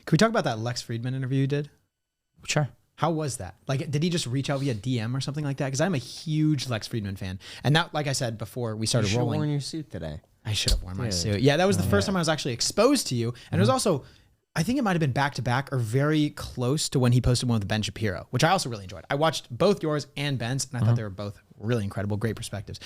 Can we talk about that Lex Friedman interview you did? Sure. How was that? Like, did he just reach out via DM or something like that? Because I'm a huge Lex Friedman fan. And that, like I said before we started rolling. You should have worn your suit today. I should have worn my suit. Yeah, that was the first time I was actually exposed to you. And it was also, I think it might have been back to back or very close to when he posted one with Ben Shapiro, which I also really enjoyed. I watched both yours and Ben's, and I thought they were both really incredible, great perspectives.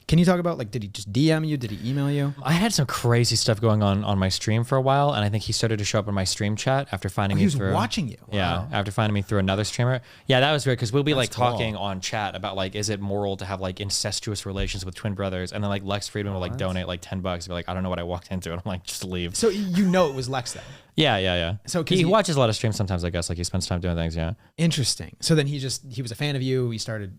Can you talk about, like, did he just DM you? Did he email you? I had some crazy stuff going on my stream for a while, and I think he started to show up in my stream chat after finding me through. He was watching you. Yeah, after finding me through another streamer. Yeah, that was weird because we'll be like talking on chat about like, is it moral to have like incestuous relations with twin brothers? And then like Lex Friedman will like donate like $10 and be like, I don't know what I walked into, and I'm like, just leave. So you know it was Lex then? Yeah. So he watches a lot of streams sometimes, I guess. Like he spends time doing things. Yeah. Interesting. So then he was a fan of you. He started.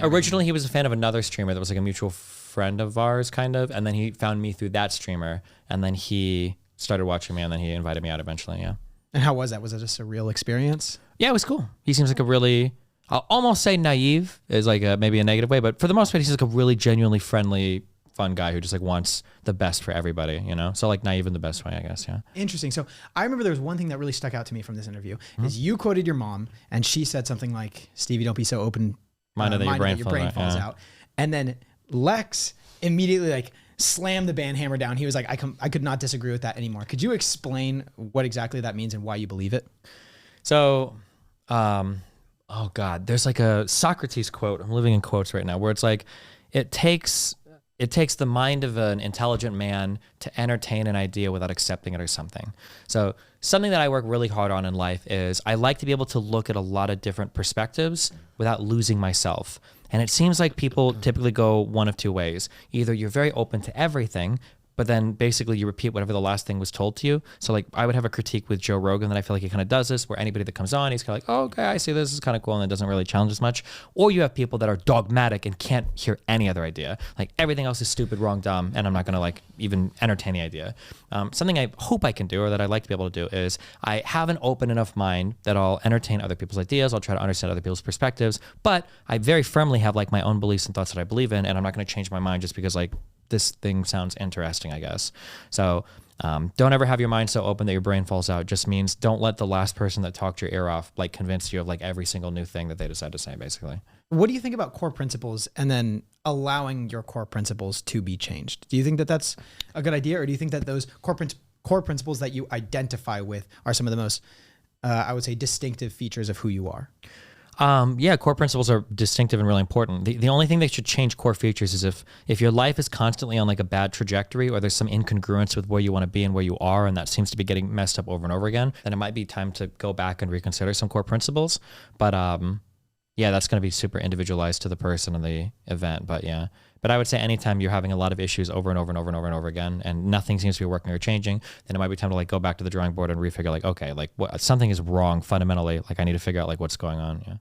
Originally he was a fan of another streamer that was like a mutual friend of ours, kind of, and then he found me through that streamer, and then he started watching me, and then he invited me out eventually. Yeah. And how was that? Was it just a real experience? Yeah, it was cool. He seems like a really, I'll almost say naive is like maybe a negative way, but for the most part, he's like a really genuinely friendly, fun guy who just like wants the best for everybody, you know? So like naive in the best way, I guess, yeah. Interesting. So I remember there was one thing that really stuck out to me from this interview is you quoted your mom and she said something like, Stevie, don't be so open-minded that your brain falls out. And then Lex immediately like slammed the band hammer down. He was like, I could not disagree with that anymore. Could you explain what exactly that means and why you believe it? So, oh God, there's like a Socrates quote. I'm living in quotes right now where it's like, it takes the mind of an intelligent man to entertain an idea without accepting it or something. So something that I work really hard on in life is I like to be able to look at a lot of different perspectives without losing myself. And it seems like people typically go one of two ways. Either you're very open to everything, but then basically you repeat whatever the last thing was told to you. So like I would have a critique with Joe Rogan that I feel like he kind of does this, where anybody that comes on, he's kind of like, oh, okay, I see this is kind of cool, and it doesn't really challenge as much. Or you have people that are dogmatic and can't hear any other idea. Like everything else is stupid, wrong, dumb, and I'm not going to like even entertain the idea. Something I hope I can do, or that I like to be able to do, is I have an open enough mind that I'll entertain other people's ideas. I'll try to understand other people's perspectives, but I very firmly have like my own beliefs and thoughts that I believe in, and I'm not going to change my mind just because like this thing sounds interesting, I guess. So don't ever have your mind so open that your brain falls out. Just means don't let the last person that talked your ear off like convince you of like every single new thing that they decide to say, basically. What do you think about core principles and then allowing your core principles to be changed? Do you think that that's a good idea, or do you think that those core principles that you identify with are some of the most, I would say, distinctive features of who you are? Yeah, core principles are distinctive and really important. The only thing that should change core features is if your life is constantly on like a bad trajectory, or there's some incongruence with where you want to be and where you are, and that seems to be getting messed up over and over again, then it might be time to go back and reconsider some core principles. But yeah, that's going to be super individualized to the person and the event. But yeah, but I would say anytime you're having a lot of issues over and over and over and over and over again, and nothing seems to be working or changing, then it might be time to like go back to the drawing board and refigure like, okay, like something is wrong fundamentally. Like I need to figure out like what's going on. Yeah.